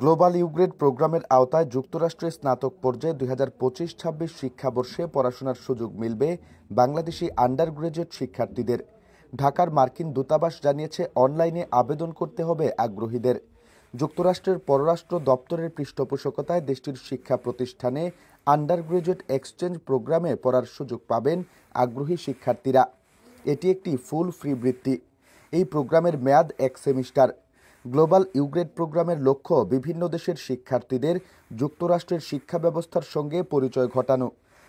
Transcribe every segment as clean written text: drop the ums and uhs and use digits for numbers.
Global ইউগ্রেড প্রোগ্রামের আওতায় যুক্তরাষ্ট্রে স্নাতক পর্যায়ে ২০২৫-২৬ শিক্ষাবর্ষে পড়াশোনার সুযোগ মিলবে বাংলাদেশি আন্ডার গ্রাজুয়েট শিক্ষার্থীদের। ঢাকার মার্কিন দূতাবাস জানিয়েছে, অনলাইনে আবেদন করতে হবে আগ্রহীদের। যুক্তরাষ্ট্রের পররাষ্ট্র দপ্তরের পৃষ্ঠপোষকতায় দেশটির শিক্ষা প্রতিষ্ঠানে আন্ডার গ্রাজুয়েট এক্সচেঞ্জ প্রোগ্রামে পড়ার সুযোগ পাবেন আগ্রহী শিক্ষার্থীরা। এটি একটি ফুল ফ্রি বৃত্তি। এই প্রোগ্রামের মেয়াদ ১ সেমিস্টার। গ্লোবাল ইউগ্রেড প্রোগ্রামের লক্ষ্য বিভিন্ন দেশের শিক্ষার্থীদের যুক্তরাষ্ট্রের শিক্ষা ব্যবস্থার সঙ্গে পরিচয় ঘটানো,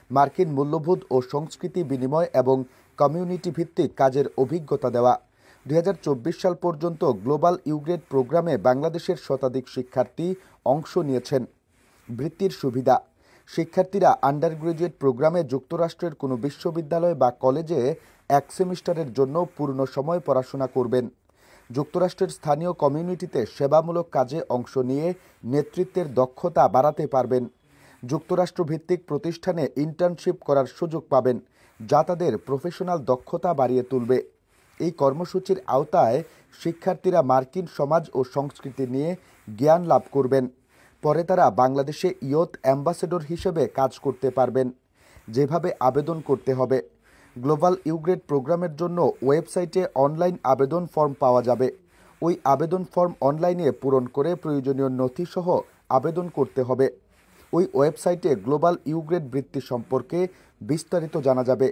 মার্কিন মূল্যবোধ ও সংস্কৃতি বিনিময় এবং কমিউনিটি ভিত্তিক কাজের অভিজ্ঞতা দেওয়া। ২০২৪ সাল পর্যন্ত গ্লোবাল ইউগ্রেড প্রোগ্রামে বাংলাদেশের শতাধিক শিক্ষার্থী অংশ নিয়েছেন। বৃত্তির সুবিধা: শিক্ষার্থীরা আন্ডার গ্রাজুয়েট প্রোগ্রামে যুক্তরাষ্ট্রের কোনো বিশ্ববিদ্যালয় বা কলেজে ১ সেমিস্টারের জন্য পূর্ণ সময় পড়াশোনা করবেন। যুক্তরাষ্ট্রের স্থানীয় কমিউনিটিতে সেবামূলক কাজে অংশ নিয়ে নেতৃত্বের দক্ষতা বাড়াতে পারবেন। যুক্তরাষ্ট্রভিত্তিক প্রতিষ্ঠানে ইন্টার্নশিপ করার সুযোগ পাবেন, যা তাদের প্রফেশনাল দক্ষতা বাড়িয়ে তুলবে। এই কর্মসূচির আওতায় শিক্ষার্থীরা মার্কিন সমাজ ও সংস্কৃতি নিয়ে জ্ঞান লাভ করবেন। পরে তারা বাংলাদেশে ইয়ুথ অ্যাম্বাসেডর হিসেবে কাজ করতে পারবেন। যেভাবে আবেদন করতে হবে: গ্লোবাল ইউগ্রেড প্রোগ্রামের জন্য ওয়েবসাইটে অনলাইন আবেদন ফর্ম পাওয়া যাবে। ওই আবেদন ফর্ম অনলাইনে পূরণ করে প্রয়োজনীয় নথিসহ আবেদন করতে হবে। ওই ওয়েবসাইটে গ্লোবাল ইউগ্রেড বৃত্তি সম্পর্কে বিস্তারিত জানা যাবে।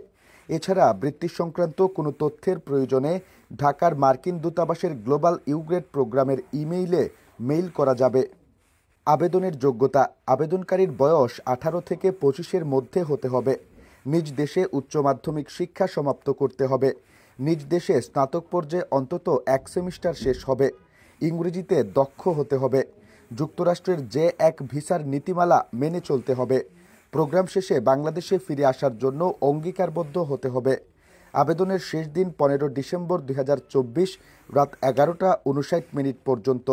এছাড়া বৃত্তি সংক্রান্ত কোনো তথ্যের প্রয়োজনে ঢাকার মার্কিন দূতাবাসের গ্লোবাল ইউগ্রেড প্রোগ্রামের ইমেইলে মেইল করা যাবে। আবেদনের যোগ্যতা: আবেদনকারীর বয়স ১৮ থেকে ২৫-এর মধ্যে হতে হবে। নিজ দেশে উচ্চ মাধ্যমিক শিক্ষা সমাপ্ত করতে হবে। নিজ দেশে স্নাতক পর্যায়ে অন্তত ১ সেমিস্টার শেষ হবে। ইংরেজিতে দক্ষ হতে হবে। যুক্তরাষ্ট্রের J-1 ভিসার নীতিমালা মেনে চলতে হবে। প্রোগ্রাম শেষে বাংলাদেশে ফিরে আসার জন্য অঙ্গীকারবদ্ধ হতে হবে। আবেদনের শেষ দিন ১৫ ডিসেম্বর ২০২৪ রাত ১১টা ৫৯ পর্যন্ত।